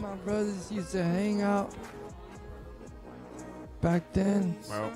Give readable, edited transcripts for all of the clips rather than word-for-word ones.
my brothers used to hang out back then. Well,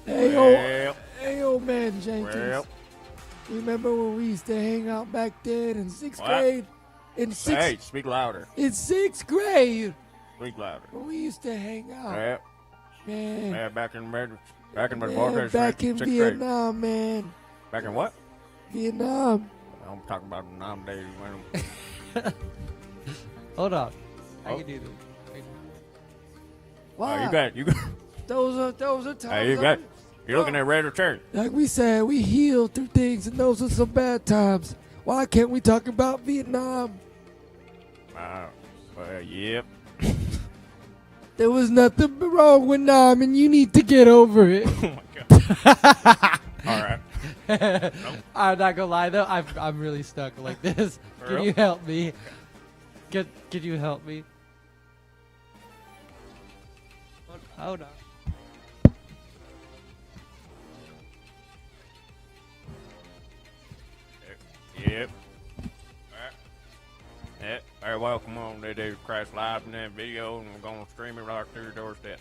Hey, old man Jenkins. well. Remember when we used to hang out back then in sixth What? grade? Hey, speak louder. In sixth grade, Speak louder. when we used to hang out, Yeah, man. yeah, back in the Man, back in sixth grade. Vietnam, man. Back in what? Vietnam. I'm talking about the 9 days. When Hold on. I Oh. can do this. Why? you got. Those are times. Hey, you got. You're looking at red return. Like we said, we healed through things, and those are some bad times. Why can't we talk about Vietnam? Well, yep. There was nothing wrong with Nam, and you need to get over it. Oh my god. All right. I'm not gonna lie though, I'm really stuck like this. For Can real? you help me? Can you help me? Hold on. Yep. Alright. Alright, welcome on to do Crash Live in that video, and we're gonna stream it right through your doorstep.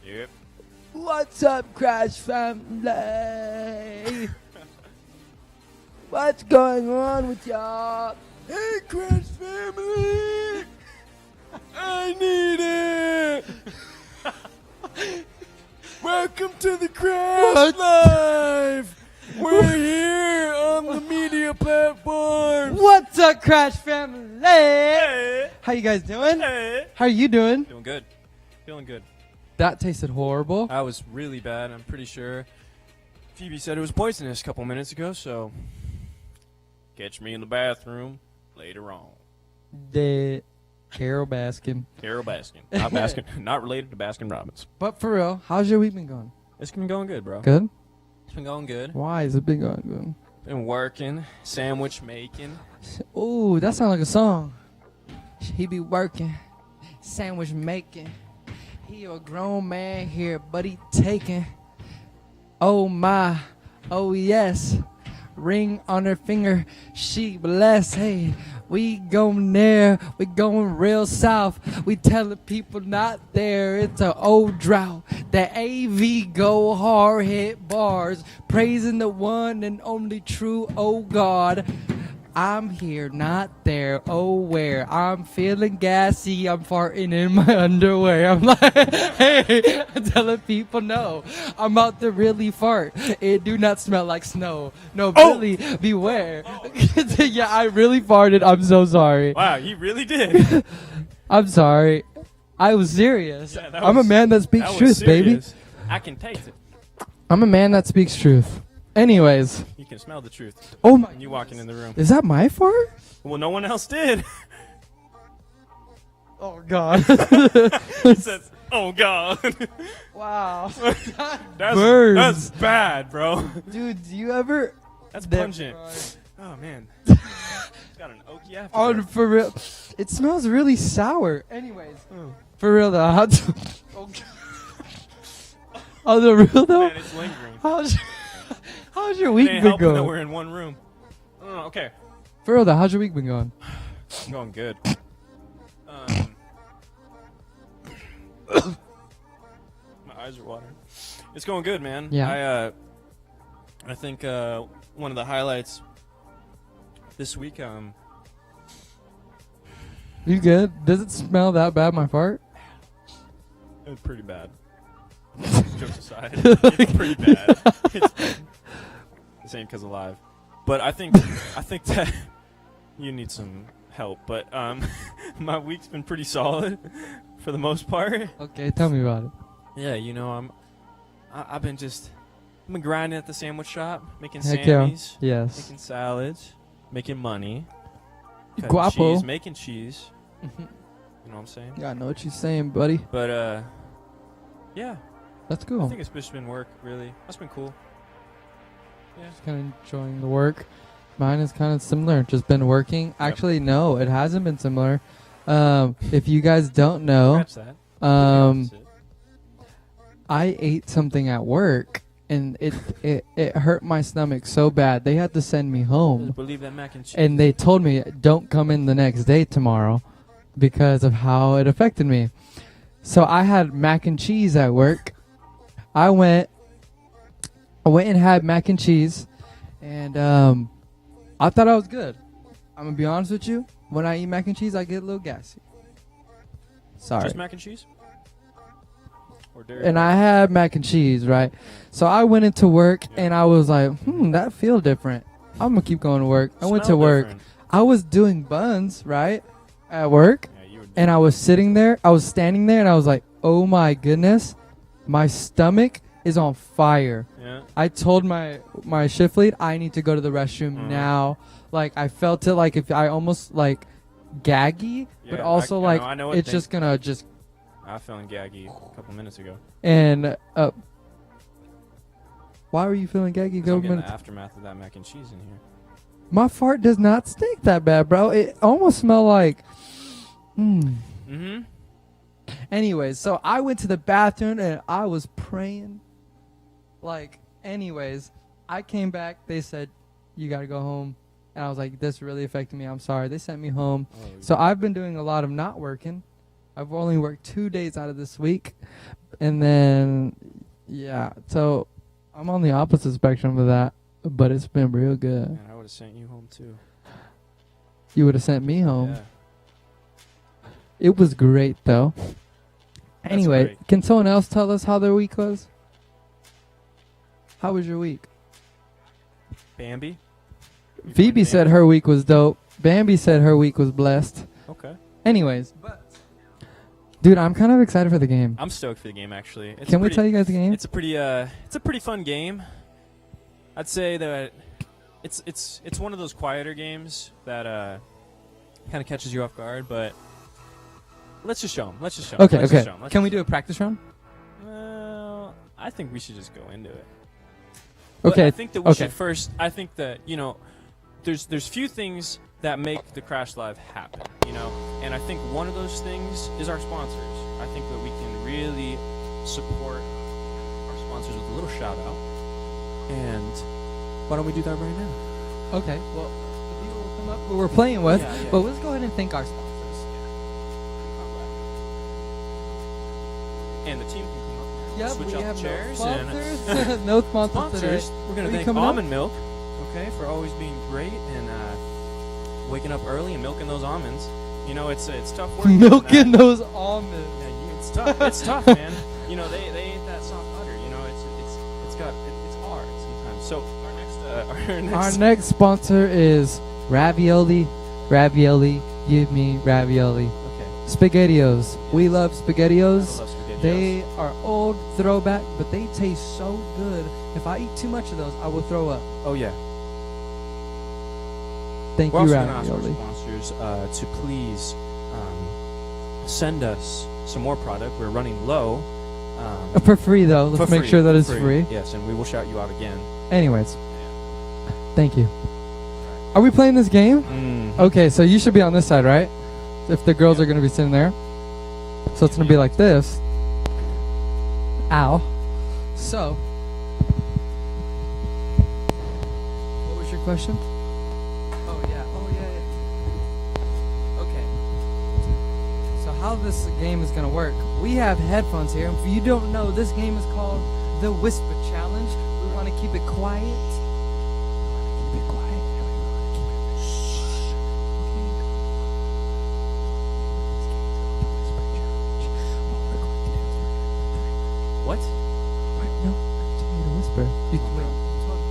Yep. What's up, Crash family? What's going on with y'all? Hey, Crash family! I need it! Welcome to the Crash Live! We're here on the media platform! What's up, Crash family? Hey. How you guys doing? Hey. How are you doing? Doing good. Feeling good. That tasted horrible. I was really bad. I'm pretty sure Phoebe said it was poisonous a couple minutes ago, so catch me in the bathroom later on. The Carol Baskin. Carol Baskin. Not Baskin. Not related to Baskin Robbins. But for real, how's your week been going? It's been going good, bro. Good? It's been going good. Why has it been going good? Been working, sandwich making. Ooh, that sounds like a song. He be working, sandwich making. He a grown man here, but he taking. Oh my, oh yes. Ring on her finger, she blessed. Hey, we going there, we going real south. We telling people not there, it's an old drought. The AV go hard, hit bars, praising the one and only true, oh God. I'm here, not there, oh where? I'm feeling gassy, I'm farting in my underwear. I'm like, hey, I'm telling people no, I'm out to really fart. It do not smell like snow. No, really, beware. Yeah, I really farted, I'm so sorry. Wow, you really did. I'm sorry. I was serious. Yeah, that I'm a was- man that speaks That truth, was baby. serious. I can taste it. I'm a man that speaks truth. Anyways. You can smell the truth Oh my. when you walking in the room. Is that my fart? Well, no one else did. Oh God. He says, "Oh God." Wow. That's Burns. bad, bro. Dude, do you ever? That's That- pungent. Oh man. It's got an oaky aftertaste. On for real, it smells really sour. Anyways, for real though, on the real though, Man, it's lingering. how's your It week ain't been helping that going? we're in one room. Oh, okay. For real though, how's your week been going? I'm going good. My eyes are watering. It's going good, man. Yeah. I think one of the highlights this week. You good? Does it smell that bad? My fart? It was pretty bad. Jokes aside, it's pretty bad. This ain't 'cause of live, but I think that you need some help. But my week's been pretty solid for the most part. Okay, tell me about it. Yeah, you know, I've been grinding at the sandwich shop, making Heck yeah. sammies, Yes. making salads, making money, cutting Guapo. cheese, making cheese. You know what I'm saying? Yeah, I know what you're saying, buddy. But yeah, That's I cool. think it's just been work. Really, that's been cool. Yeah. Just kind of enjoying the work. Mine is kind of similar. Just been working. Yep. Actually, no, it hasn't been similar. If you guys don't know, Scratch that. um, The opposite. I ate something at work and it hurt my stomach so bad. They had to send me home. Believe that mac and cheese. And they told me don't come in the next day tomorrow because of how it affected me. So I had mac and cheese at work. I went and had mac and cheese, and I thought I was good. I'm gonna be honest with you. When I eat mac and cheese, I get a little gassy. Sorry. Just mac and cheese? Or dairy? And I had mac and cheese, right? So I went into work and I was like, that feel different. I'm gonna keep going to work. I went to Smell work. different. I was doing buns, right? At work. Yeah, you were And I was sitting there, I was standing there and I was like, oh my goodness, my stomach is on fire. Yeah. I told my shift lead, I need to go to the restroom now. Like I felt it like if I almost like gaggy, but Yeah, also I like know, I know what it's just gonna just I feeling gaggy a couple minutes ago. and why were you feeling gaggy? 'Cause Go I'm getting minutes. the aftermath of that mac and cheese in here. My fart does not stink that bad, bro. It almost smelled like Mm-hmm. Anyways, so I went to the bathroom and I was praying. Like, anyways, I came back. They said, you got to go home. And I was like, this really affected me. I'm sorry. They sent me home. Oh, So I've been doing a lot of not working. I've only worked 2 days out of this week. And then, yeah. So I'm on the opposite spectrum of that. But it's been real good. man, I would have sent you home too. You would have sent me home. Yeah. It was great, though. Anyway, great. can someone else tell us how their week was? How was your week? Bambi. You Phoebe playing said Bambi? her week was dope. Bambi said her week was blessed. Okay. Anyways, dude, I'm kind of excited for the game. I'm stoked for the game actually. It's Can we pretty- tell you guys the game? It's a pretty fun game. I'd say that it's one of those quieter games that kind of catches you off guard, but let's just show them. Let's just show 'em. Okay, Let's okay. just show 'em. Let's Can we just- do a practice round? Well, I think we should just go into it. But Okay. I think that we okay. should first. I think that there's few things that make the Crash Live happen, and I think one of those things is our sponsors. I think that we can really support our sponsors with a little shout out. And why don't we do that right now? Okay. Well, the people will come up who we're playing with, Yeah, yeah. but let's go ahead and thank our sponsors. And the team can come up. Yep, switch we out have the chairs no and sponsors. No sponsors today. sponsors. We're gonna Are you thank coming up? Almond Milk, okay, for always being great and waking up early and milking those almonds. It's tough work. doing Milking that. those almonds. Yeah, it's tough. It's tough, man. They ain't that soft butter. It's hard sometimes. So Our next sponsor is Ravioli. Ravioli, give me ravioli. Okay. SpaghettiOs. We love I SpaghettiOs. love spaghetti. They are old throwback, but they taste so good. If I eat too much of those, I will throw up. Oh yeah. Thank We're you, also going to ask our Ravioli. sponsors to please send us some more product. We're running low. For free, though. Let's for make free, sure that for it's free. Yes, and we will shout you out again. Anyways, thank you. Are we playing this game? Mm. Okay, so you should be on this side, right? If the girls are going to be sitting there. So it's going to be like this. Ow. So, what was your question? Oh, yeah. Okay. So how this game is going to work, we have headphones here. If you don't know, this game is called the Whisper Challenge. We want to keep it quiet. Keep it quiet. What? No, I told you to whisper.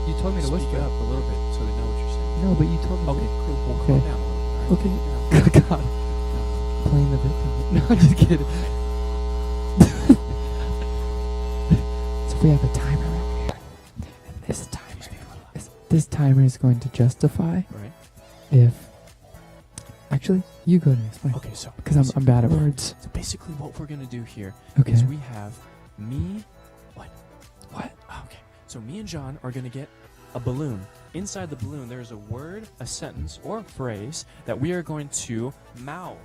You told me to Speak whisper. up a little bit so they know what you're saying. No, but you told me. Okay, cool. We'll Okay. calm down a little bit. Okay. All right? Good God. Playing the victim. No, I'm just kidding. So we have a timer right here. And this timer is going to justify Right. if... Actually, you go ahead and explain. Okay, so Because I'm bad at words. So basically, what we're gonna do here Okay. is we have me. What? Oh, okay. So me and John are gonna get a balloon. Inside the balloon, there is a word, a sentence, or a phrase that we are going to mouth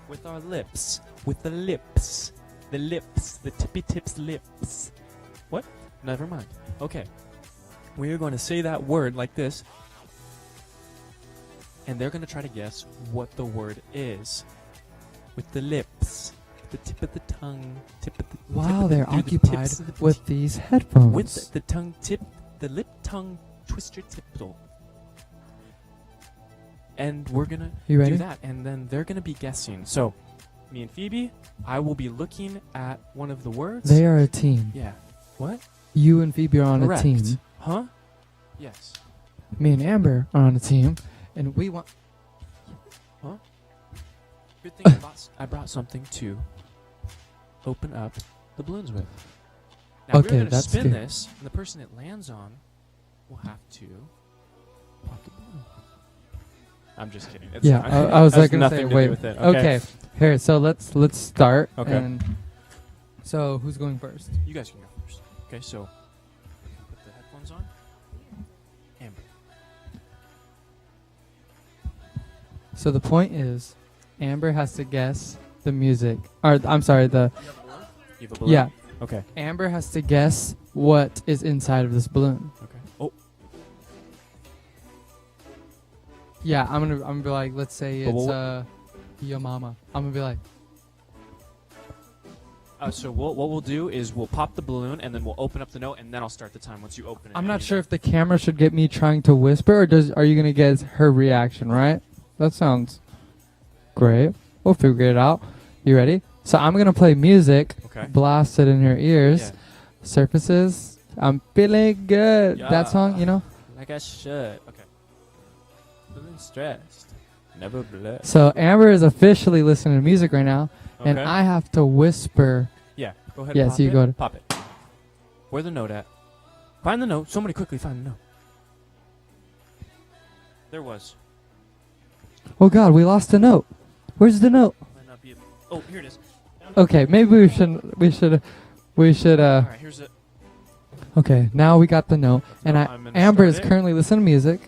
with our lips. With the lips. The lips. The tippy tips lips. What? Never mind. Okay. We are going to say that word like this. And they're going to try to guess what the word is. With the lips. The tip of the tongue. Tip of the Wow, they're through the occupied tips of the with these headphones. with the tongue tip, the lip tongue twister tipple. And we're gonna You ready? do that, and then they're gonna be guessing. So, me and Phoebe, I will be looking at one of the words. They are a team. Yeah. What? You and Phoebe are on Correct. a team. Huh? Yes. Me and Amber are on a team. And we want... Good thing I brought something to open up the balloons with. Now Okay, we're gonna that's spin good. this, and the person it lands on will have to pop the balloon. I'm just kidding. It's Yeah, not- I was has like gonna say, nothing to wait. do with it. Okay, here. So let's start. Okay. And so who's going first? You guys can go first. Okay, so put the headphones on. Amber. So the point is, Amber has to guess the music. Or I'm sorry, the You have a balloon? yeah. Okay. Amber has to guess what is inside of this balloon. Okay. Oh, Yeah, I'm gonna be like, let's say But it's what- your mama. I'm gonna be like, so what we'll do is we'll pop the balloon and then we'll open up the note and then I'll start the time once you open it. I'm not sure if the camera should get me trying to whisper or are you gonna get her reaction, right? That sounds great. We'll figure it out. You ready? So I'm gonna play music. Okay. Blast it in your ears. Yeah. Surfaces. I'm feeling good. Yeah. That song, you know. Like I should. Okay. Feeling stressed. Never blessed. So Amber is officially listening to music right now, and Okay. I have to whisper. Yeah. Go ahead. Yeah, Pop so you it. go to- Pop it. Where the note at? Find the note. Somebody quickly find the note. There was. Oh God, we lost the note. Where's the note? Might not be. Oh, here it is. Okay, maybe we should. All right. Here's it. Okay, now we got the note, and I'm gonna Amber is start it. currently listening to music.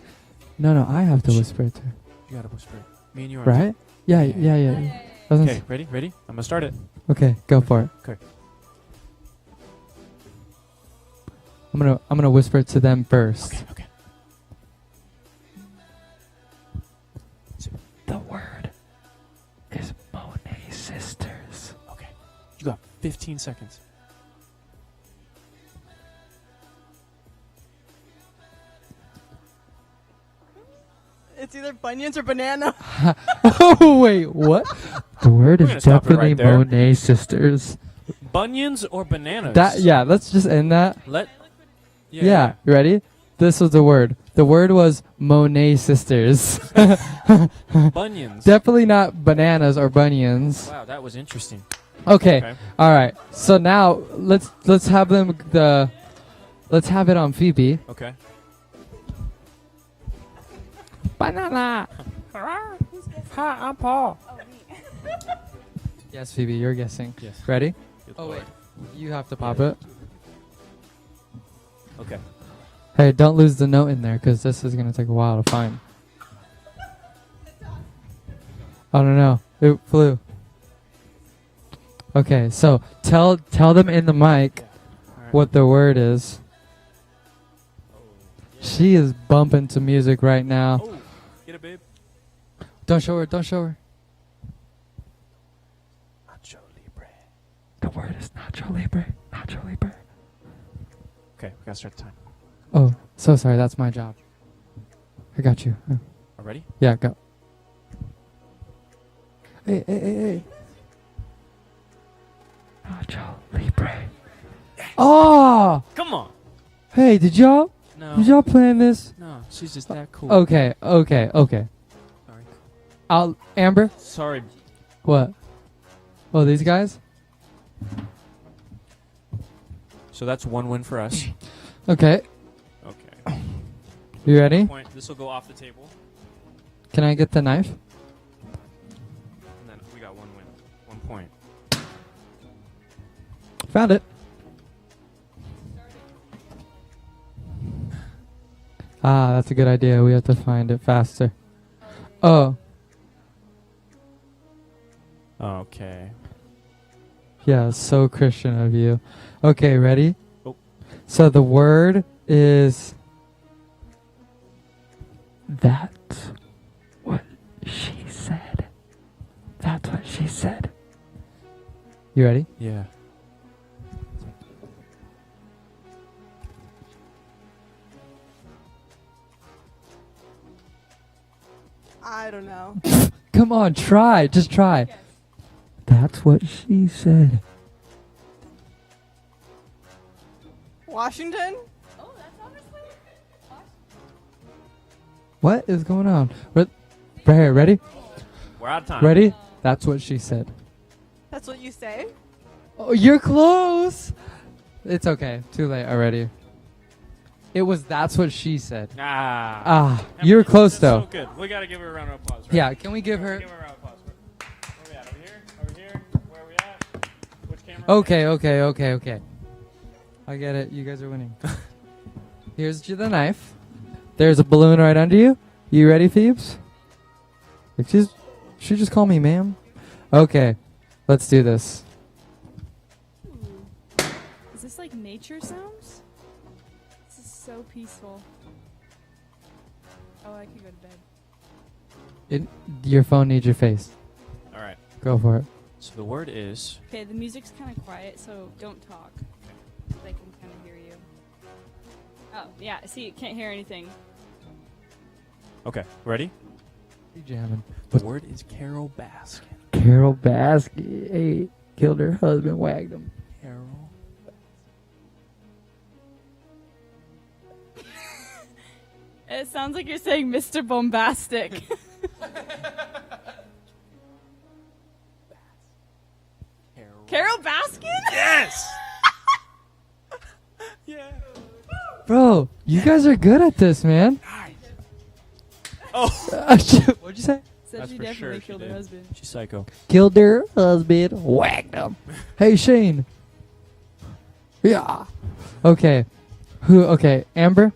No, I have to Shh. whisper it to her. You gotta whisper it. Me and you are. Right? Yeah. Doesn't Okay. Ready? I'm gonna start it. Okay, go for it. Okay. I'm gonna whisper it to them first. Okay. The word is Monet Sisters. Okay. You got 15 seconds. It's either Bunions or banana. Oh wait, what? The word We're is gonna stop it definitely right there. Monet Sisters. Bunions or bananas? Let's just end that. Let. Yeah, you ready? This was the word. The word was Monet Sisters. Bunions. Definitely not bananas or bunions. Wow, that was interesting. Okay. All right. So now let's have let's have it on Phoebe. Okay. Banana. Hi, I'm Paul. Yes, Phoebe, you're guessing. Yes. Ready? Good Oh Lord. wait. You have to pop it. Okay. Hey, don't lose the note in there because this is gonna take a while to find. I don't know. It flew. Okay, so tell them in the mic All right. what the word is. She is bumping to music right now. Oh, get it, babe. Don't show her. Don't show her. Nacho Libre. The word is Nacho Libre. Nacho Libre. Okay, we gotta start the time. Oh, so sorry. That's my job. I got you. Ready? Yeah, go. Hey. Nacho Libre. Oh! Come on. Hey, did y'all plan this? No, she's just that cool. Okay. Sorry. Amber? Sorry. What? Oh, these guys? So that's one win for us. Okay. Okay. You ready? This will go off the table, Can I get the knife? and then we got one win, 1 point. Found it. Ah, that's a good idea. We have to find it faster. Oh, Okay. yeah, so Christian of you. Okay, ready? Oh. So the word is... That's what she said. That's what she said. You ready? Yeah. I don't know. Come on, try. Just try. That's what she said. Washington? What is going on? Right here, ready? We're out of time. Ready? That's what she said. That's what you say? Oh, you're close. It's okay. Too late already. It was that's what she said. Ah. Ah, you're close That's though. So good. We gotta give her a round of applause. Right? Yeah, can we give her... Give her a round of applause. Where we at? Over here? Over here? Where are we at? Which camera? Okay. I get it. You guys are winning. Here's the knife. There's a balloon right under you. You ready, Phoebes? She just call me ma'am. Okay, let's do this. Is this like nature sounds? This is so peaceful. Oh, I could go to bed. Your phone needs your face. All right. Go for it. So the word is. Okay, the music's kind of quiet, so don't talk. They can kind of hear you. Oh, yeah, see, can't hear anything. Okay. Ready? You jamming. The word is Carol Baskin. Carol Baskin. Hey, killed her husband, wagged him. Carol. It sounds like you're saying Mr. Bombastic. Carol Baskin? Yes. Yeah. Bro, you guys are good at this, man. Oh. What'd you say? Said That's she for definitely sure she killed her did. husband. She's psycho. Killed her husband, whacked him. Hey, Shane. Yeah. Okay. Who? Okay, Amber.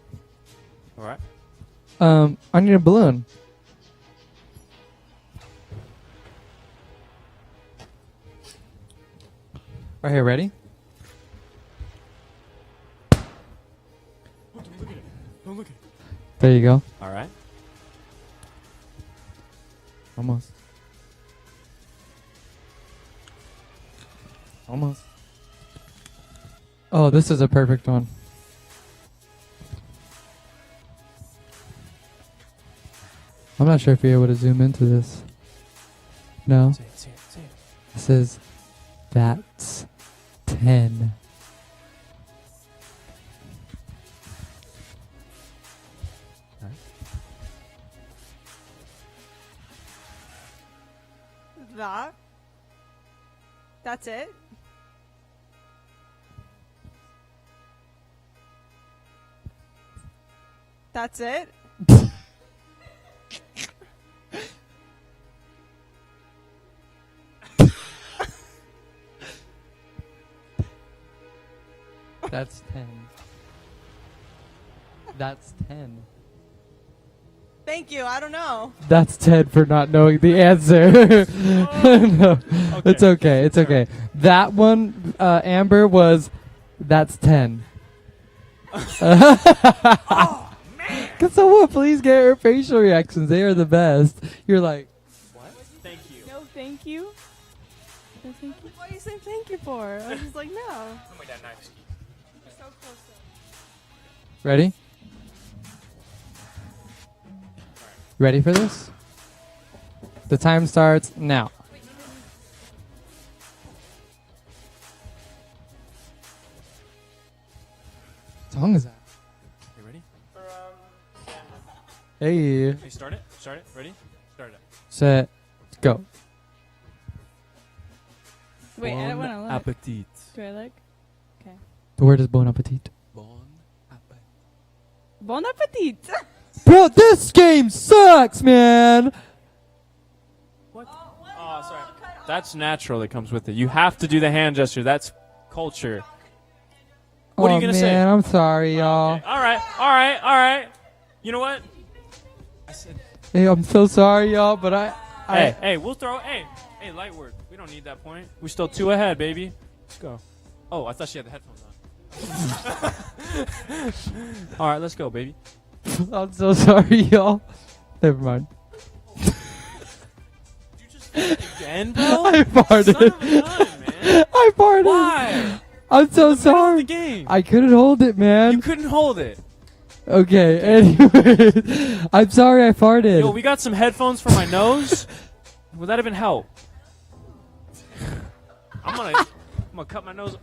All right. I need a balloon. Right here, ready? Don't look at it. There you go. All right. Almost. Almost. Oh, this is a perfect one. I'm not sure if you're able to zoom into this. No. Say it. Say it. Say it. This is that's 10. That. That's it. That's it. That's 10. That's 10. Thank you. I don't know. That's 10 for not knowing the answer. No, it's okay. It's okay. That one, Amber, was that's 10. Can someone please get her facial reactions? They are the best. You're like, What? Thank you. No, thank you. No, thank you. What are you saying thank you for? I was just like, no. Oh my God, nice. So close. ready? Ready for this? The time starts now. What song is that? You ready? Hey. Hey, start it. Start it. Ready? Start it. Set. Go. Wait, I don't want to look. appetit. Do I look? The word is bon appetit. Bon appetit. Bon appetit! Bro, this game sucks, man. What? Oh, sorry. That's natural that comes with it. You have to do the hand gesture. That's culture. What are you gonna say? Man, I'm sorry, y'all. Okay. All right. All right. All right. You know what? I said. Hey, I'm so sorry, y'all, but Hey, we'll throw. Hey, light word. We don't need that point. We're still 2 ahead, baby. Let's go. Oh, I thought she had the headphones on. All right, let's go, baby. I'm so sorry, y'all. Never mind. Did you just fart again, bro? I farted. Son of a gun, man. I farted. Why? I'm so In the middle of sorry. the game. I couldn't hold it, You man. couldn't hold it. Okay, anyway. I'm sorry I farted. Yo, we got some headphones for my nose. Would that have been help? I'm gonna cut my nose.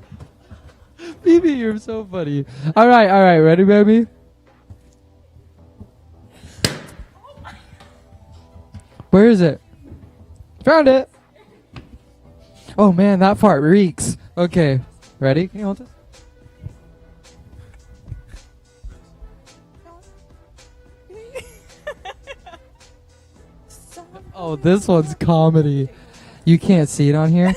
Phoebe, you're so funny. All right. Ready, baby? Where is it? Found it. Oh, man, that fart reeks. Okay. Ready? Can you hold this? Oh, this one's comedy. You can't see it on here,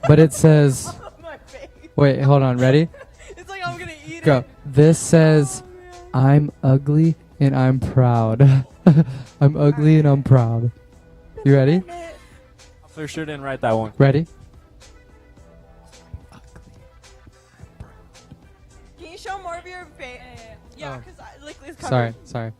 but it says... My face. Wait, hold on. Ready? It's like I'm gonna eat Go. it. This says, I'm ugly and I'm proud. I'm ugly and I'm proud. You ready? I for sure didn't write that one. Ready? Can you show more of your face? Yeah, Oh. because I like it's covered. Sorry.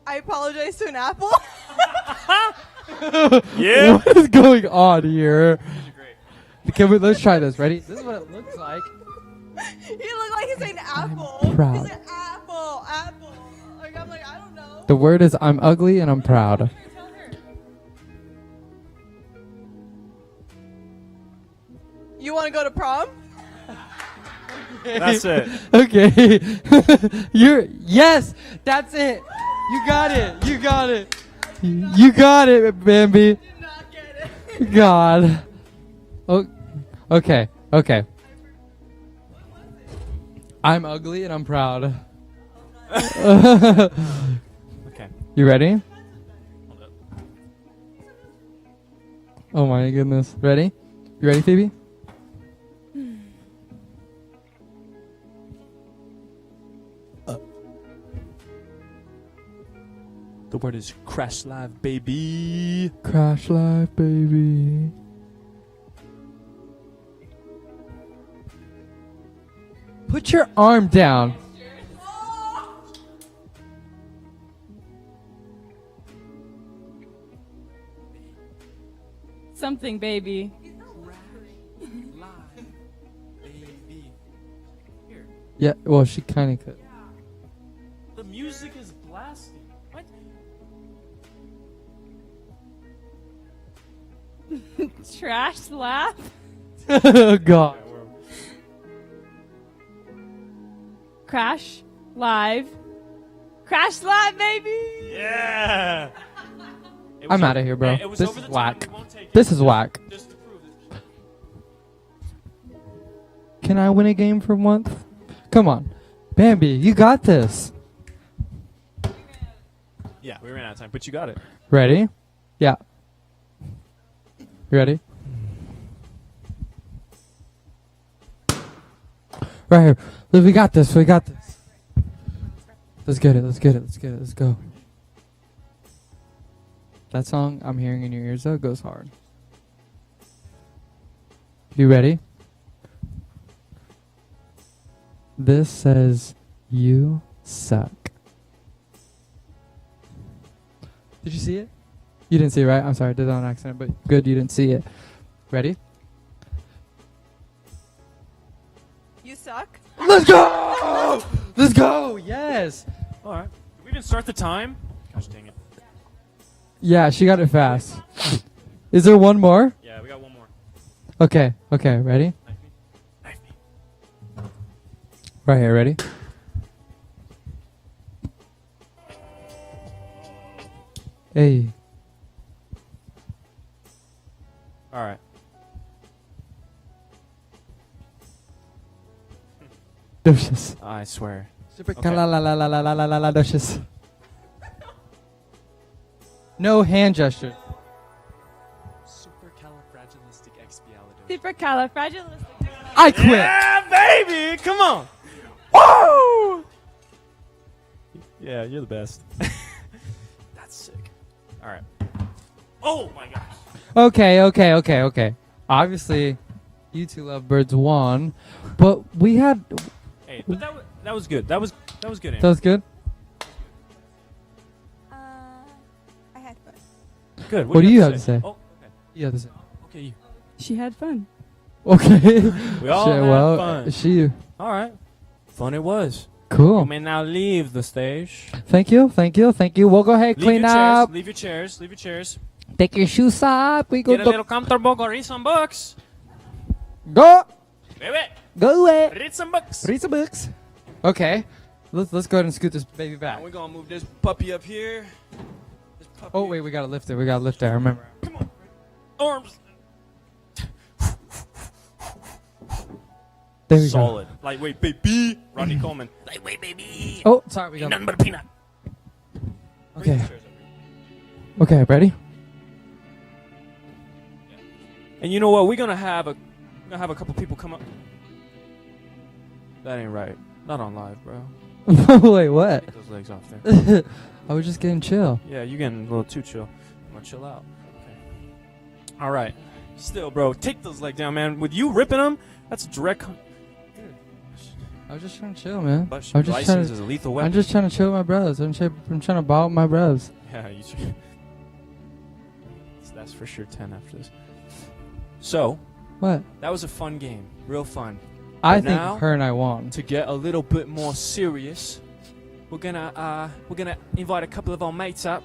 I apologize to an apple. Yeah. What is going on here? Great. Let's try this. Ready? This is what it looks like. He looked like he's saying apple. proud. He's like apple, apple. Like I'm like I don't know. The word is I'm ugly and I'm proud. Tell her. You want to go to prom? That's it. Okay. Yes, that's it. You got it. You got it. You got it, Bambi. Did not get it. God. Oh, okay. Okay. I'm ugly and I'm proud. Okay. You ready? Hold up. Oh my goodness. Ready? You ready, Phoebe? The word is crash live, baby. Crash life, baby. Put your arm down. Something, baby. Yeah, well, she kind of could. The music is blasting. What? Trash laugh. God. Crash live. Crash live, baby. Yeah. It was I'm o- outta here, bro. Hey, it was This over is the time. whack. We won't take it. This is whack. Just to prove it. Can I win a game for once? Come on. Bambi, you got this. Yeah, we ran out of time, but you got it. Ready? Yeah. You ready? Right here. Look, we got this. We got this. Let's get it. Let's get it. Let's get it. Let's go. That song I'm hearing in your ears, though, goes hard. You ready? This says, you suck. Did you see it? You didn't see it, right? I'm sorry, I did it on accident, but good you didn't see it. Ready? You suck. Let's go! Let's go! Yes! All right. Did we even start the time? Gosh dang it. Yeah, she got it fast. Is there one more? Yeah, we got one more. Okay, okay, ready? Knife me. Knife me. Right here, ready? Hey. All right. Delicious. I swear. Supercalifragilisticexpialidocious. No hand gesture. Supercalifragilistic. I quit. Yeah, baby! Come on! Woo! Yeah, you're the best. That's sick. All right. Oh my gosh. Okay. Obviously, you two lovebirds won, but we had. Hey, but that was good. That was good. That was good. I had fun. Good. What do you have to say? Oh, okay. Yeah, this. Okay, you. She had fun. Okay. We all Shit, had well, fun. she. All right. Fun it was. Cool. You may now leave the stage. Thank you. We'll go ahead, Leave clean your up. chairs. Leave your chairs. Leave your chairs. Take your shoes off. We go. Get a little comfortable. Go read some books. Go. Baby, Go away. read some books. Read some books. Okay. Let's go ahead and scoot this baby back. Now we're gonna move this puppy up here. This puppy Oh wait, we gotta lift it. I remember. Come on. Arms. There we Solid. Lightweight baby. Rodney Coleman. Lightweight baby. go. Oh, sorry. We got. Nothing but a peanut. Okay. Bring the chairs over here. Okay. Ready? And you know what? We're gonna have a couple people come up. That ain't right. Not on live, bro. Wait, what? Get those legs off there. I was just getting chill. Yeah, you're getting a little too chill. I'm gonna chill out. Okay. All right. Still, bro, take those legs down, man. With you ripping them, that's a direct. I was just trying to chill, man. But I'm just trying license to. is a lethal weapon. I'm just trying to chill with my bros. I'm trying to ball with my bros. Yeah, you should. That's for sure 10 after this. So, What? that was a fun game. Real fun. I But think now, her and I won. to get a little bit more serious, we're gonna invite a couple of our mates up.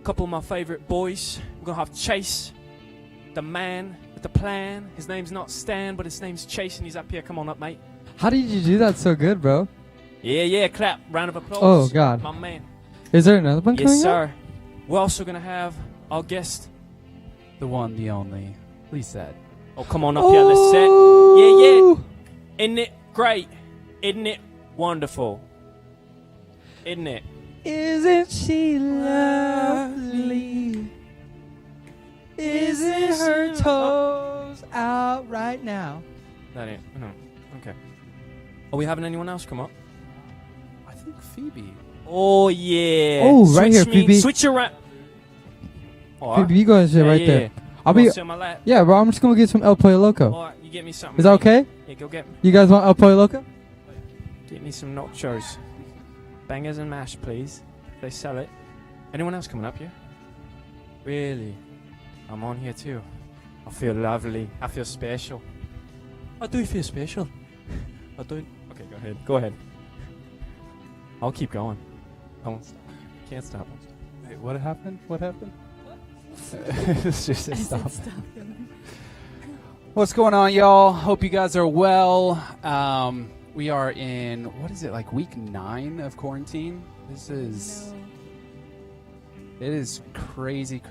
A couple of my favorite boys. We're gonna have Chase, the man with the plan. His name's not Stan, but his name's Chase, and he's up here. Come on up, mate. How did you do that so good, bro? Yeah, clap. Round of applause. Oh, God. My man. Is there another one Yes, coming up? sir. We're also gonna have our guest. The one, the only, Lisette. Oh, come on up here, let's set. Yeah. Isn't it great? Isn't it wonderful? Isn't it? Isn't she lovely? Isn't her toes out right now? That ain't. No. Okay. Are we having anyone else come up? I think Phoebe. Oh yeah. Oh, right here, Phoebe. Switch around. All Phoebe, you guys sit right there. I'll be. Sit on my lap. Yeah, bro. I'm just gonna get some El Pollo Loco. All right, you get me something. Is that mate. okay? Yeah, go get. You guys want El Pollo Loco? Get me some nachos. Bangers and mash, please. They sell it. Anyone else coming up here? Really? I'm on here too. I feel lovely. I feel special. I do feel special. I don't. Okay, go ahead. Go ahead. I'll keep going. I won't stop. Can't stop. Wait, what happened? What happened? It's just I stop. said stop. What's going on, y'all? Hope you guys are well. We are in, what is it, like week 9 of quarantine? This is, No. it is crazy.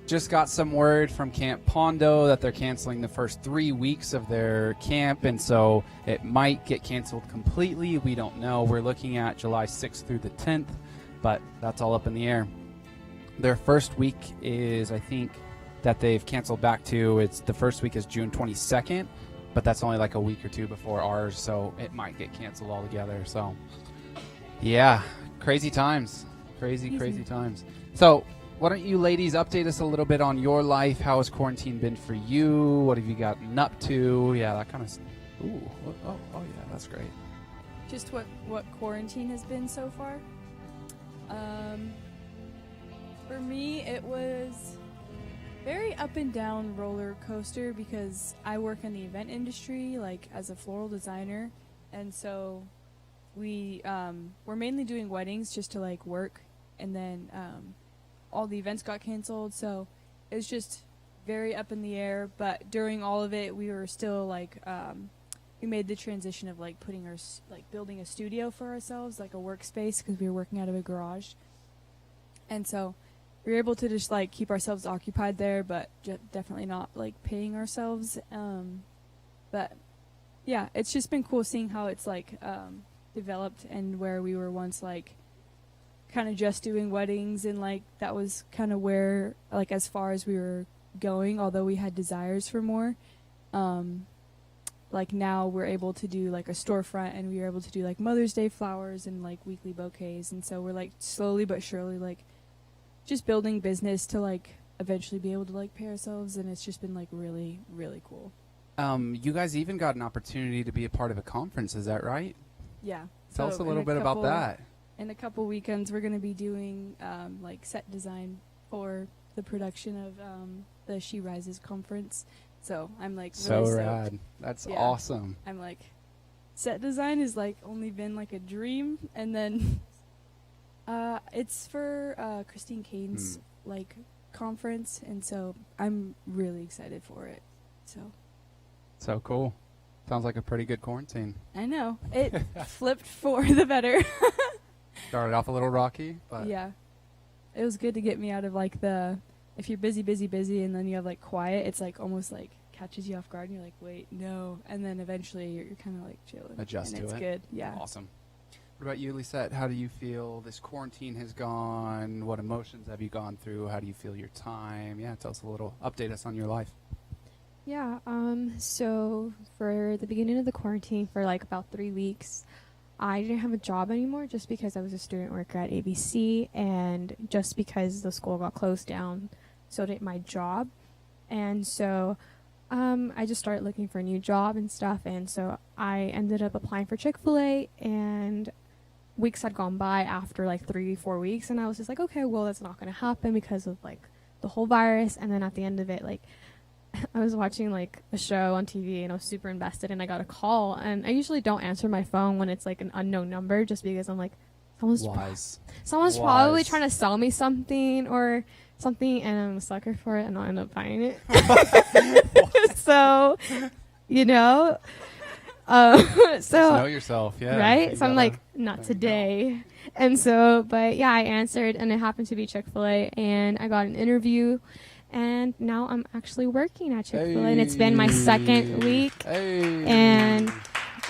Just got some word from Camp Pondo that they're canceling the first 3 weeks of their camp, and so it might get canceled completely. We don't know. We're looking at July 6th through the 10th, but that's all up in the air. Their first week is, I think, that they've canceled back to, it's the first week is June 22nd, but that's only like a week or two before ours, so it might get canceled altogether. So, yeah, crazy times. Crazy times. So, why don't you ladies update us a little bit on your life? How has quarantine been for you? What have you gotten up to? Yeah, that kind of. Ooh, oh yeah, that's great. Just what quarantine has been so far. For me, it was very up and down roller coaster because I work in the event industry, like as a floral designer, and so we're mainly doing weddings just to like work, and then all the events got canceled, so it was just very up in the air. But during all of it, we were still like we made the transition of like building a studio for ourselves, like a workspace, because we were working out of a garage, and so we were able to just like keep ourselves occupied there, but definitely not like paying ourselves. But yeah, it's just been cool seeing how it's like developed, and where we were once like kind of just doing weddings, and like that was kind of where like as far as we were going, although we had desires for more. Like now we're able to do like a storefront, and we were able to do like Mother's Day flowers and like weekly bouquets, and so we're like slowly but surely like just building business to like eventually be able to like pay ourselves, and it's just been like really, really cool. You guys even got an opportunity to be a part of a conference, is that right? Yeah. Tell us a little bit about that. In a couple weekends, we're going to be doing like set design for the production of the She Rises conference. So I'm like really So stoked. rad. That's Yeah. awesome. I'm like, set design has like only been like a dream, and then it's for Christine Kane's like conference, and so I'm really excited for it. So cool. Sounds like a pretty good quarantine. I know it flipped for the better. Started off a little rocky, but Yeah, it was good to get me out of like the, if you're busy, and then you have like quiet, it's like almost like catches you off guard, and you're like, wait, no, and then eventually you're kind of like chilling. Adjust and to it's it. good. Yeah. Awesome. What about you, Lisette? How do you feel this quarantine has gone? What emotions have you gone through? How do you feel your time? Yeah, tell us a little. Update us on your life. Yeah, so for the beginning of the quarantine, for like about 3 weeks, I didn't have a job anymore just because I was a student worker at ABC, and just because the school got closed down, so did my job. And so I just started looking for a new job and stuff, and so I ended up applying for Chick-fil-A, and weeks had gone by after like 3-4 weeks, and I was just like, okay, well, that's not going to happen because of like the whole virus. And then at the end of it, like I was watching like a show on TV and I was super invested and I got a call, and I usually don't answer my phone when it's like an unknown number just because I'm like, someone's probably trying to sell me something or something, and I'm a sucker for it and I'll end up buying it. So, you know, so know yourself, yeah. right? So I'm like, not today. And so, but yeah, I answered, and it happened to be Chick-fil-A, and I got an interview, and now I'm actually working at Chick-fil-A, and it's been my second week, and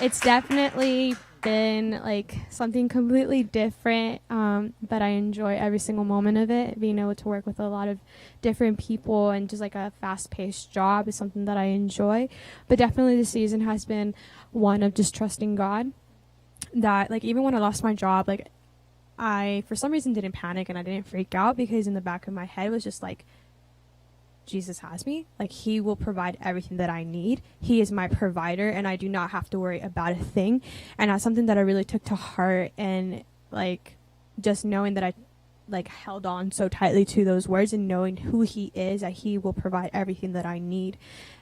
it's definitely been like something completely different, but I enjoy every single moment of it. Being able to work with a lot of different people and just like a fast-paced job is something that I enjoy. But definitely the season has been one of just trusting God, that like even when I lost my job, like I for some reason didn't panic and I didn't freak out, because in the back of my head was just like, Jesus has me. Like, he will provide everything that I need. He is my provider, and I do not have to worry about a thing. And that's something that I really took to heart, and like just knowing that I like held on so tightly to those words and knowing who he is, that he will provide everything that I need.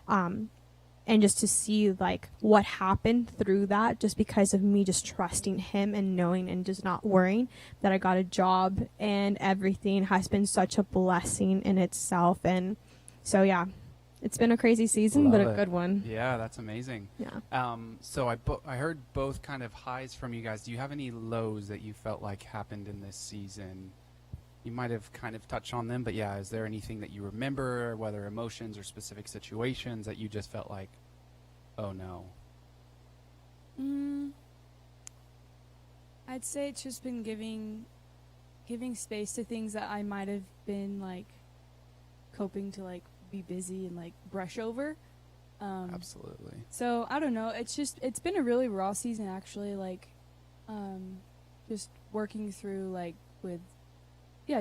And just to see like what happened through that, just because of me just trusting him and knowing and just not worrying, that I got a job and everything has been such a blessing in itself. And so yeah, it's been a crazy season, but a good one. Yeah, that's amazing. Yeah. So I heard both kind of highs from you guys. Do you have any lows that you felt like happened in this season? You might have kind of touched on them, but yeah, is there anything that you remember, whether emotions or specific situations, that you just felt like, oh no? I'd say it's just been giving space to things that I might have been like coping to like be busy and like brush over. Absolutely. So I don't know. It's been a really raw season actually. Like, just working through like with,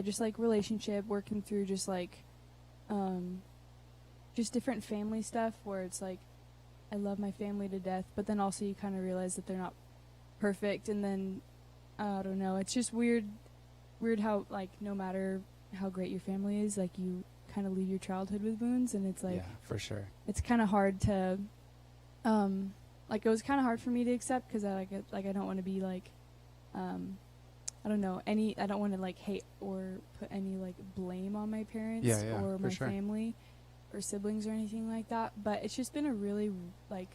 just like relationship, working through just like, just different family stuff where it's like, I love my family to death, but then also you kind of realize that they're not perfect, and then I don't know. It's just weird how like no matter how great your family is, like you kind of leave your childhood with wounds, and it's like, yeah, for sure. It's kind of hard to, like it was kind of hard for me to accept, because I don't want to be like, I don't know, I don't want to like hate or put any like blame on my parents or my family or siblings or anything like that. But it's just been a really like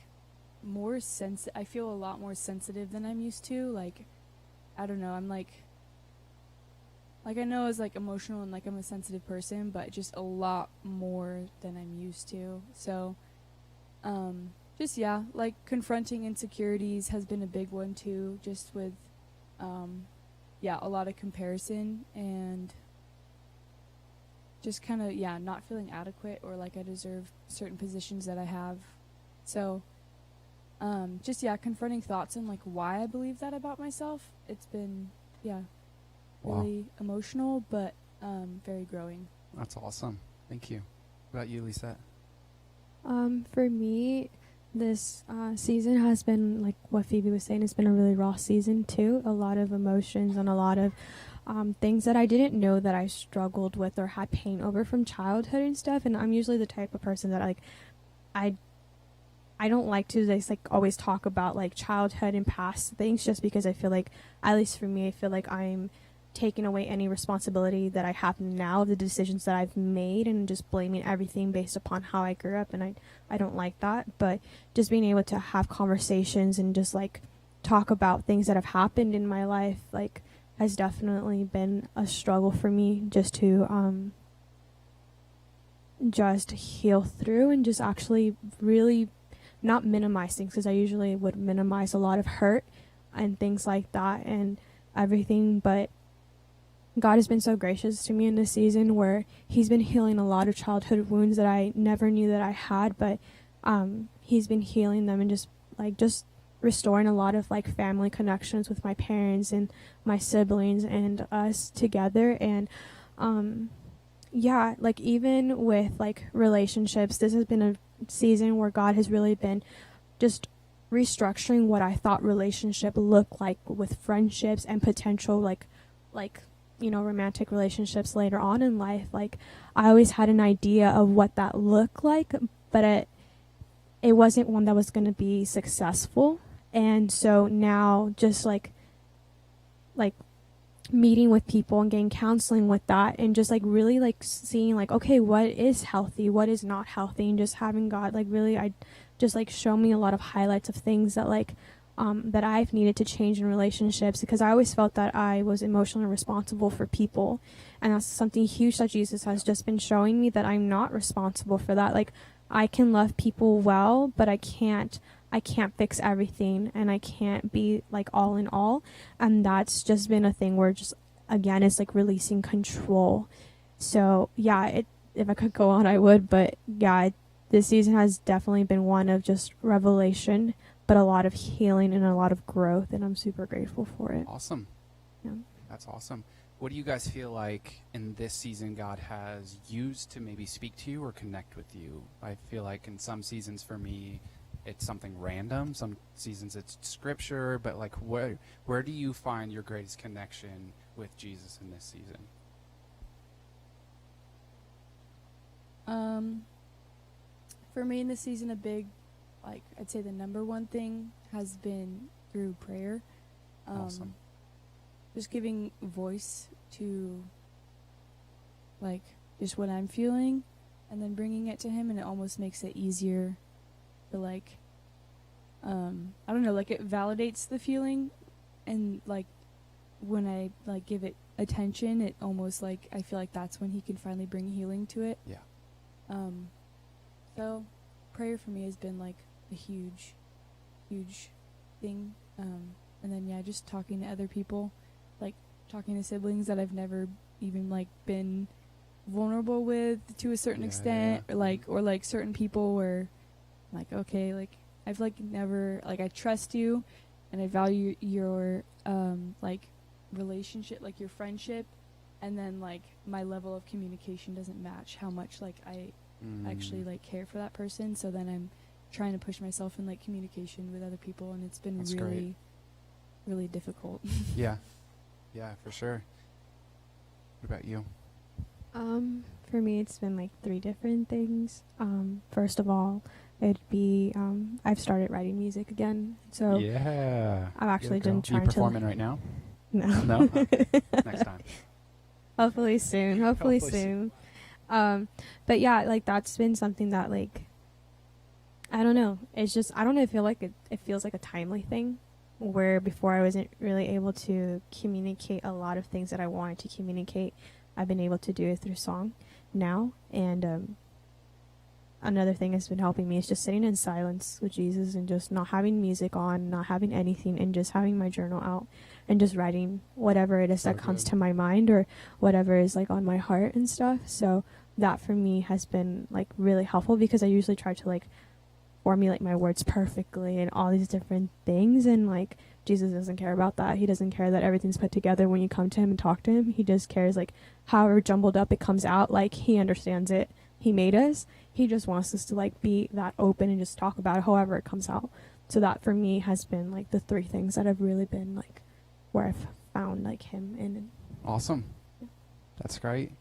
I feel a lot more sensitive than I'm used to. Like, I don't know, I'm like I know it's like emotional and like I'm a sensitive person, but just a lot more than I'm used to. So, just like confronting insecurities has been a big one too, just with, a lot of comparison and just kind of, not feeling adequate or like I deserve certain positions that I have. So, just, confronting thoughts and like why I believe that about myself. It's been, really emotional, but very growing. That's awesome. Thank you. What about you, Lisette? For me, this season has been, like what Phoebe was saying, it's been a really raw season too. A lot of emotions and a lot of things that I didn't know that I struggled with or had pain over from childhood and stuff. And I'm usually the type of person that like I don't like to just like always talk about like childhood and past things, just because I feel like, at least for me, I feel like I'm taking away any responsibility that I have now, the decisions that I've made, and just blaming everything based upon how I grew up, and I don't like that. But just being able to have conversations and just like talk about things that have happened in my life like has definitely been a struggle for me, just to just heal through and just actually really not minimize things, because I usually would minimize a lot of hurt and things like that and everything. But God has been so gracious to me in this season, where he's been healing a lot of childhood wounds that I never knew that I had, but he's been healing them and just restoring a lot of like family connections with my parents and my siblings and us together. And like even with like relationships, this has been a season where God has really been just restructuring what I thought relationship looked like with friendships and potential like romantic relationships later on in life. Like, I always had an idea of what that looked like, but it wasn't one that was going to be successful. And so now just like meeting with people and getting counseling with that, and just like really like seeing like, okay, what is healthy, what is not healthy, and just having God like really I just like show me a lot of highlights of things that like that I've needed to change in relationships, because I always felt that I was emotionally responsible for people, and that's something huge that Jesus has just been showing me, that I'm not responsible for that. Like I can love people well, but I can't fix everything, and I can't be like all in all. And that's just been a thing where just, again, it's like releasing control. So yeah, if I could go on, I would, but yeah, this season has definitely been one of just revelation, but a lot of healing and a lot of growth, and I'm super grateful for it. Awesome. Yeah. That's awesome. What do you guys feel like in this season God has used to maybe speak to you or connect with you? I feel like in some seasons for me, it's something random. Some seasons it's scripture, but like where do you find your greatest connection with Jesus in this season? For me in this season, a big, like, I'd say the number one thing has been through prayer. Awesome. Just giving voice to, like, just what I'm feeling, and then bringing it to him, and it almost makes it easier to, like, I don't know, like, it validates the feeling, and, like, when I, like, give it attention, it almost, like, I feel like that's when he can finally bring healing to it. Yeah. So prayer for me has been, like, a huge thing. And then, yeah, just talking to other people, like, talking to siblings that I've never even, like, been vulnerable with to a certain extent, yeah. or like certain people where, like, okay, like, I've, like, never, like, I trust you, and I value your, like, relationship, like, your friendship, and then, like, my level of communication doesn't match how much, like, I actually, like, care for that person. So then I'm trying to push myself in, like, communication with other people, and it's been That's really great. really difficult. Yeah. Yeah, for sure. What about you? For me, it's been like 3 different things. First of all, it'd be I've started writing music again. So Yeah. I've actually Good girl. been trying You performing right now? No. No? Okay. Next time. Hopefully soon. Hopefully Hopefully soon. But yeah, like that's been something that, like, I don't know. It's just, I don't know, I feel like it feels like a timely thing, where before I wasn't really able to communicate a lot of things that I wanted to communicate. I've been able to do it through song now. And another thing that's been helping me is just sitting in silence with Jesus, and just not having music on, not having anything, and just having my journal out and just writing whatever it is that comes to my mind, or whatever is, like, on my heart and stuff. So that for me has been, like, really helpful, because I usually try to, like, formulate my words perfectly and all these different things, and, like, Jesus doesn't care about that. He doesn't care that everything's put together when you come to him and talk to him. He just cares, like, however jumbled up it comes out, like, he understands it. He made us. He just wants us to, like, be that open and just talk about it however it comes out. So that for me has been, like, the 3 things that have really been, like, where I've found, like, him in. Awesome. That's great.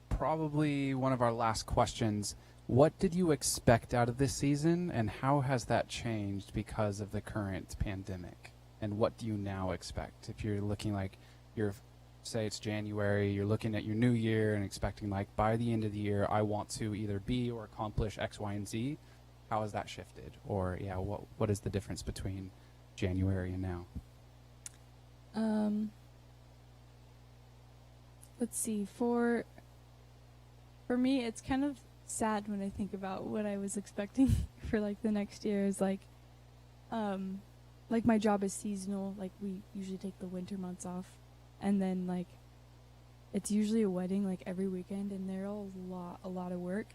Probably one of our last questions. What did you expect out of this season, and how has that changed because of the current pandemic? And what do you now expect? If you're looking, like, say it's January, you're looking at your new year and expecting, like, by the end of the year, I want to either be or accomplish X, Y, and Z. How has that shifted? Or, yeah, what is the difference between January and now? Let's see. For me, it's kind of sad when I think about what I was expecting for, like, the next year. Is like my job is seasonal. Like, we usually take the winter months off, and then, like, it's usually a wedding, like, every weekend, and they're all a lot of work.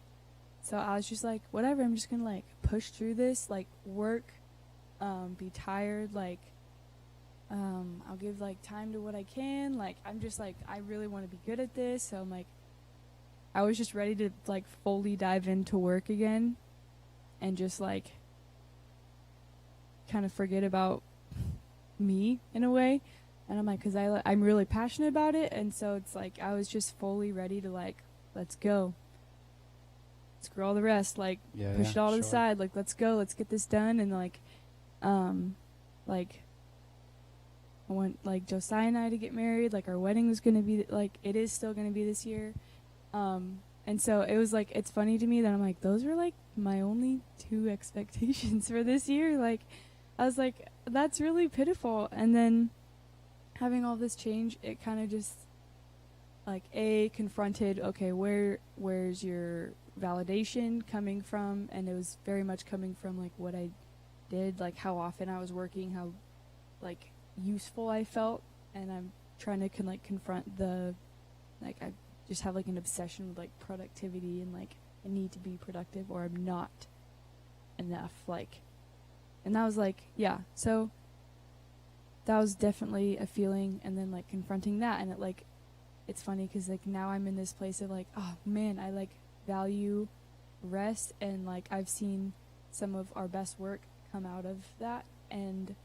So I was just like, whatever, I'm just gonna, like, push through this, like, work, be tired, like, I'll give, like, time to what I can. Like, I'm just like, I really want to be good at this. So I'm like, I was just ready to, like, fully dive into work again, and just, like, kind of forget about me in a way. And I'm like, because I'm really passionate about it, and so it's like I was just fully ready to, like, let's go. screw all the rest, like Yeah, push yeah, it all to the sure. side, like let's go, let's get this done. And like I want like Josiah and I to get married, like our wedding was gonna be like, it is still gonna be this year. And so it was like, it's funny to me that I'm like, those were like my only 2 expectations for this year. Like I was like, that's really pitiful. And then having all this change, it kind of just like confronted, okay, where's your validation coming from? And it was very much coming from like what I did, like how often I was working, how like useful I felt. And I'm trying to confront the, like, I just have like an obsession with like productivity and like I need to be productive or I'm not enough, like. And that was like, yeah, so that was definitely a feeling. And then like confronting that, and it like, it's funny because like now I'm in this place of like, oh man, I like value rest, and like I've seen some of our best work come out of that, and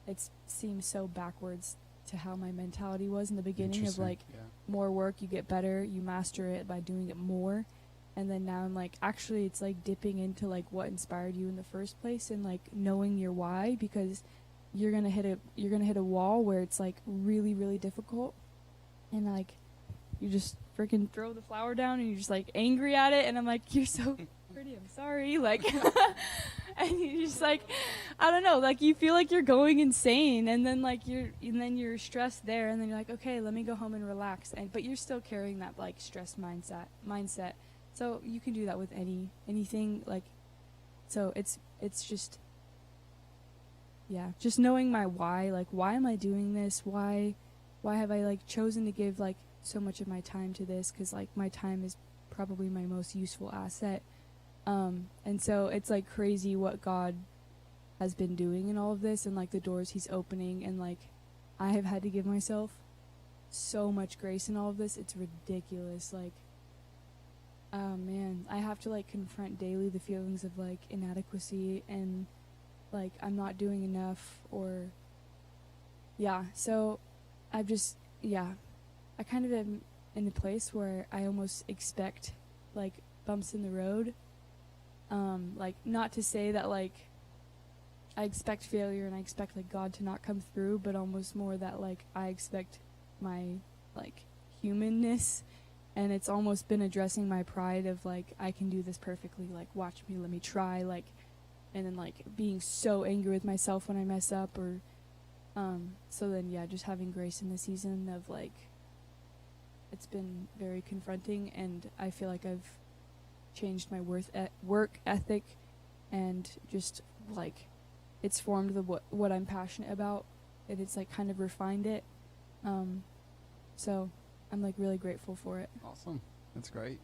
it seems so backwards to how my mentality was in the beginning of Interesting, like, yeah. more work, you get better, you master it by doing it more. And then now I'm like, actually it's like dipping into like what inspired you in the first place, and like knowing your why, because you're gonna hit a wall where it's like really, really difficult, and like you just freaking throw the flower down and you're just like angry at it, and I'm like, you're so pretty, I'm sorry, like and you just like, I don't know, like you feel like you're going insane, and then like you're stressed there, and then you're like, okay, let me go home and relax, but you're still carrying that like stress mindset. So you can do that with anything, like, so it's just, yeah, just knowing my why, like why am I doing this, why have I like chosen to give like so much of my time to this, because like my time is probably my most useful asset. And so it's like crazy what God has been doing in all of this, and like the doors he's opening, and like I have had to give myself so much grace in all of this. It's ridiculous. Like, oh man, I have to like confront daily the feelings of like inadequacy and like I'm not doing enough, or yeah, so I've just, yeah, I kind of am in a place where I almost expect like bumps in the road. Like, not to say that like I expect failure and I expect like God to not come through, but almost more that like I expect my like humanness, and it's almost been addressing my pride of like I can do this perfectly, like watch me, let me try, like, and then like being so angry with myself when I mess up, or so then yeah, just having grace in the season of like, it's been very confronting, and I feel like I've changed my work ethic, and just like it's formed what I'm passionate about, and it's like kind of refined it. So I'm like really grateful for it. Awesome. That's great.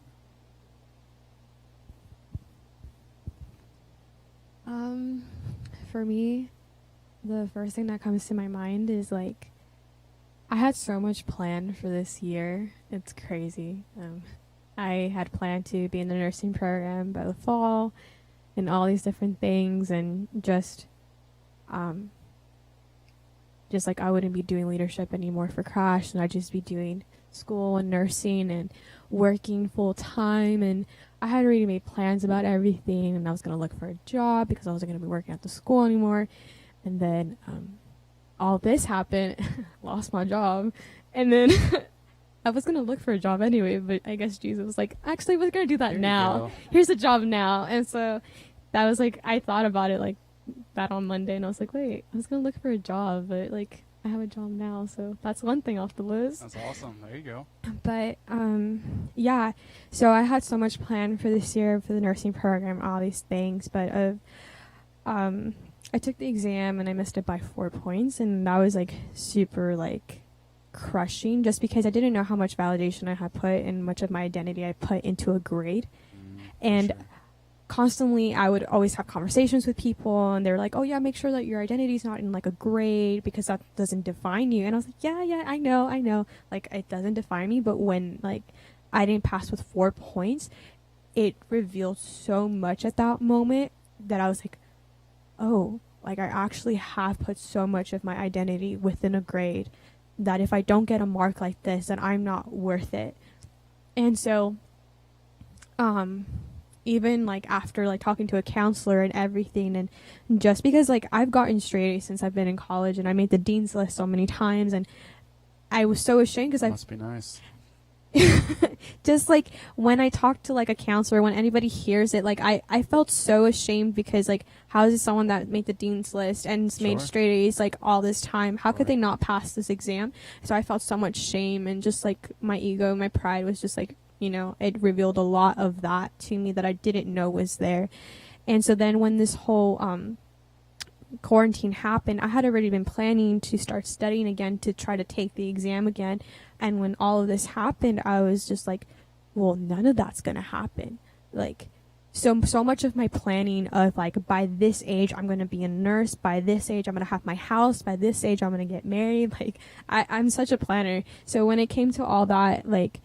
For me, the first thing that comes to my mind is like I had so much planned for this year. It's crazy. I had planned to be in the nursing program by the fall and all these different things, and just like I wouldn't be doing leadership anymore for Crash, and I'd just be doing school and nursing and working full time. And I had already made plans about everything, and I was going to look for a job because I wasn't going to be working at the school anymore. And then all this happened, lost my job, and then I was going to look for a job anyway, but I guess Jesus was like, actually, we're going to do that now. Here's a job now. And so that was like, I thought about it like that on Monday, and I was like, wait, I was going to look for a job, but like I have a job now. So that's one thing off the list. That's awesome. There you go. But yeah, so I had so much planned for this year for the nursing program, all these things, but I took the exam and I missed it by 4 points, and that was like super like crushing, just because I didn't know how much validation I had put and much of my identity I put into a grade. And sure. Constantly I would always have conversations with people, and they were like, oh yeah, make sure that your identity is not in like a grade because that doesn't define you. And I was like, yeah, I know, like it doesn't define me. But when like I didn't pass with 4 points, it revealed so much at that moment that I was like, oh, like I actually have put so much of my identity within a grade that if I don't get a mark like this, then I'm not worth it. And so even like after like talking to a counselor and everything, and just because like I've gotten straight A's since I've been in college, and I made the dean's list so many times, and I was so ashamed because I Must be nice. just like when I talk to like a counselor, when anybody hears it, like I felt so ashamed because like how is someone that made the dean's list and made Sure. straight A's like all this time, how could Right. they not pass this exam? So I felt so much shame, and just like my ego, my pride was just like, you know, it revealed a lot of that to me that I didn't know was there. And so then when this whole quarantine happened, I had already been planning to start studying again to try to take the exam again. And when all of this happened, I was just like, well, none of that's going to happen. Like, so much of my planning of like, by this age, I'm going to be a nurse. By this age, I'm going to have my house. By this age, I'm going to get married. Like, I'm such a planner. So when it came to all that, like,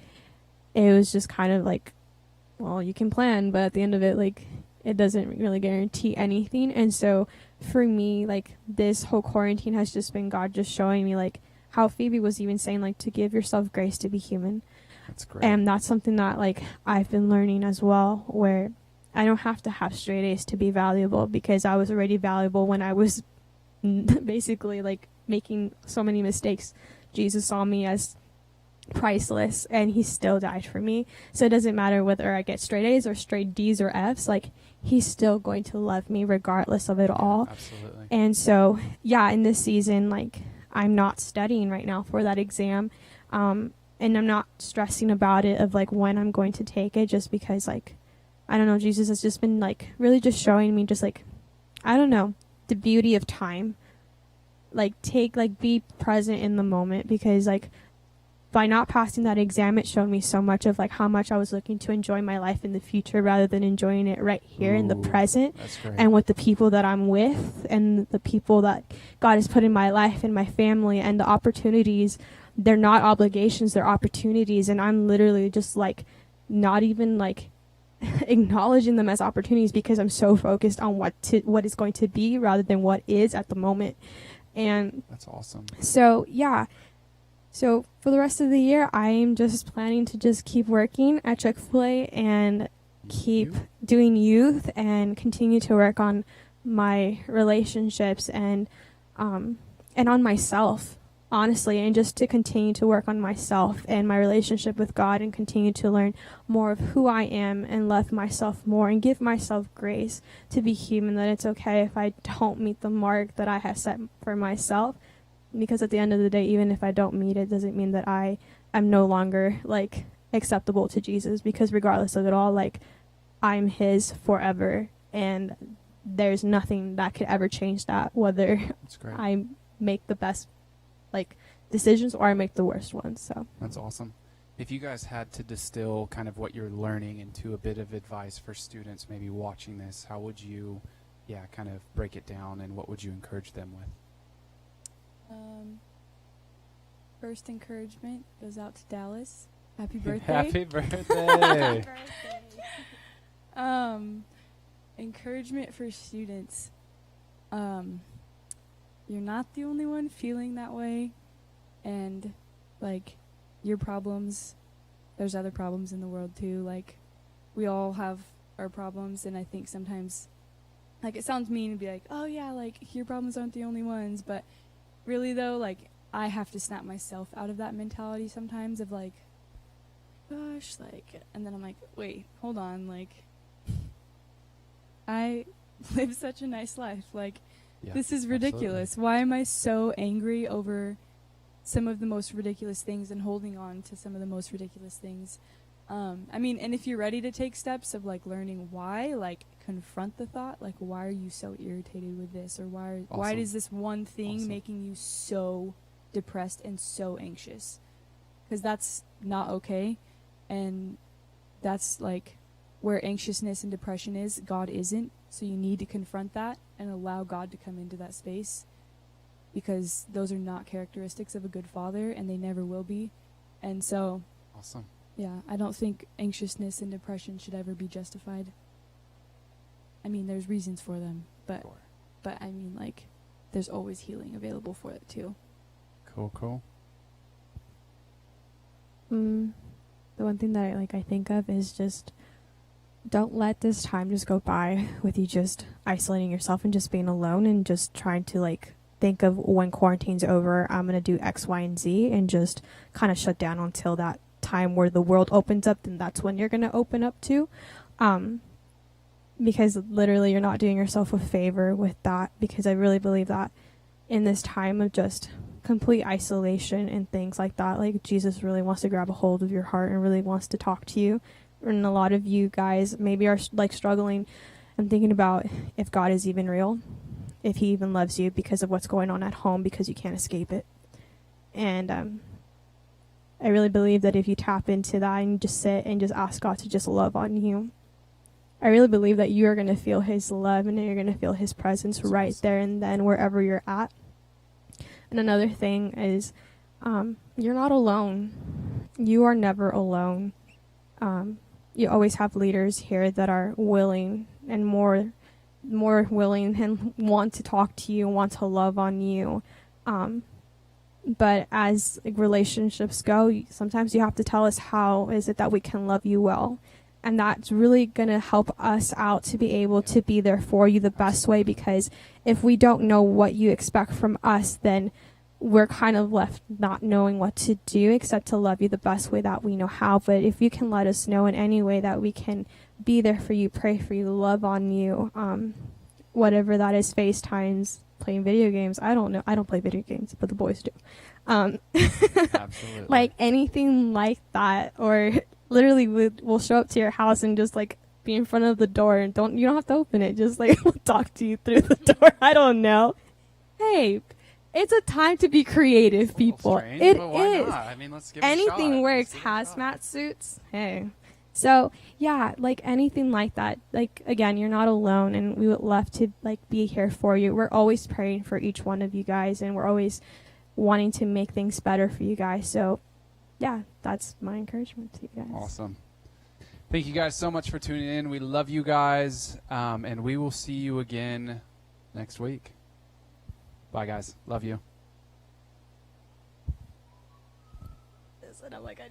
it was just kind of like, well, you can plan, but at the end of it, like, it doesn't really guarantee anything. And so for me, like, this whole quarantine has just been God just showing me, like, how Phoebe was even saying, like, to give yourself grace to be human. That's great. And that's something that, like, I've been learning as well, where I don't have to have straight A's to be valuable, because I was already valuable when I was basically, like, making so many mistakes. Jesus saw me as priceless, and he still died for me. So it doesn't matter whether I get straight A's or straight D's or F's, like, he's still going to love me regardless of it all. Absolutely. And so, yeah, in this season, like, I'm not studying right now for that exam. And I'm not stressing about it of like when I'm going to take it, just because, like, I don't know, Jesus has just been like really just showing me just like, I don't know, the beauty of time. Like, be present in the moment, because like by not passing that exam, it showed me so much of like how much I was looking to enjoy my life in the future rather than enjoying it right here in the Ooh, present, That's great. and with the people that I'm with and the people that God has put in my life and my family, and the opportunities. They're not obligations, they're opportunities, and I'm literally just like not even like acknowledging them as opportunities, because I'm so focused on what is going to be rather than what is at the moment. And That's awesome. so, yeah. So for the rest of the year, I am just planning to just keep working at Chick-fil-A and keep doing youth and continue to work on my relationships and on myself, honestly, and just to continue to work on myself and my relationship with God, and continue to learn more of who I am and love myself more and give myself grace to be human, that it's okay if I don't meet the mark that I have set for myself. Because at the end of the day, even if I don't meet it, doesn't mean that I am no longer like acceptable to Jesus, because regardless of it all, like, I'm his forever, and there's nothing that could ever change that, whether That's great. I make the best like decisions or I make the worst ones. So That's awesome. If you guys had to distill kind of what you're learning into a bit of advice for students maybe watching this, how would you, kind of break it down, and what would you encourage them with? First encouragement goes out to Dallas. Happy birthday. Happy birthday. Encouragement for students. You're not the only one feeling that way, and like, your problems, there's other problems in the world too. Like, we all have our problems, and I think sometimes, like, it sounds mean to be like, oh yeah, like, your problems aren't the only ones, but really though, like, I have to snap myself out of that mentality sometimes of like, gosh, like, and then I'm like, wait, hold on, like, I live such a nice life, like, Yeah, this is ridiculous. absolutely. Why am I so angry over some of the most ridiculous things and holding on to some of the most ridiculous things? I mean, and if you're ready to take steps of like learning why, like, confront the thought, like, why are you so irritated with this, or why Awesome. is this one thing Awesome. making you so depressed and so anxious? Because that's not okay, and that's like where anxiousness and depression is. God isn't, so you need to confront that and allow God to come into that space, because those are not characteristics of a good father, and they never will be. And so, Awesome. yeah, I don't think anxiousness and depression should ever be justified. I mean, there's reasons for them, but Sure. I mean, like, there's always healing available for it too. Cool. the one thing that I think of is just don't let this time just go by with you just isolating yourself and just being alone and just trying to like think of when quarantine's over, I'm going to do X, Y, and Z and just kind of shut down until that time where the world opens up, then that's when you're going to open up to. Because literally you're not doing yourself a favor with that, because I really believe that in this time of just complete isolation and things like that, like Jesus really wants to grab a hold of your heart and really wants to talk to you. And a lot of you guys maybe are like struggling and thinking about if God is even real, if he even loves you because of what's going on at home, because you can't escape it. And I really believe that if you tap into that and just sit and just ask God to just love on you, I really believe that you are going to feel his love and you're going to feel his presence right there and then wherever you're at. And another thing is you're not alone. You are never alone. You always have leaders here that are willing and more willing and want to talk to you, want to love on you. But as like, relationships go, sometimes you have to tell us how is it that we can love you well. And that's really going to help us out to be able to be there for you the best way, because if we don't know what you expect from us, then we're kind of left not knowing what to do except to love you the best way that we know how. But if you can let us know in any way that we can be there for you, pray for you, love on you, whatever that is, FaceTimes, playing video games. I don't know. I don't play video games, but the boys do. Absolutely. Like anything like that, or literally we'll show up to your house and just like be in front of the door and you don't have to open it. Just like we'll talk to you through the door. I don't know. Hey, it's a time to be creative, people. Strange, It but why is. not? I mean, let's give it a Anything shot. works. Let's give it a shot. Hazmat suits. Hey. So yeah, like anything like that. Like again, you're not alone, and we would love to like be here for you. We're always praying for each one of you guys, and we're always wanting to make things better for you guys. So yeah, that's my encouragement to you guys. Awesome. Thank you guys so much for tuning in. We love you guys, and we will see you again next week. Bye, guys. Love you. And I'm like,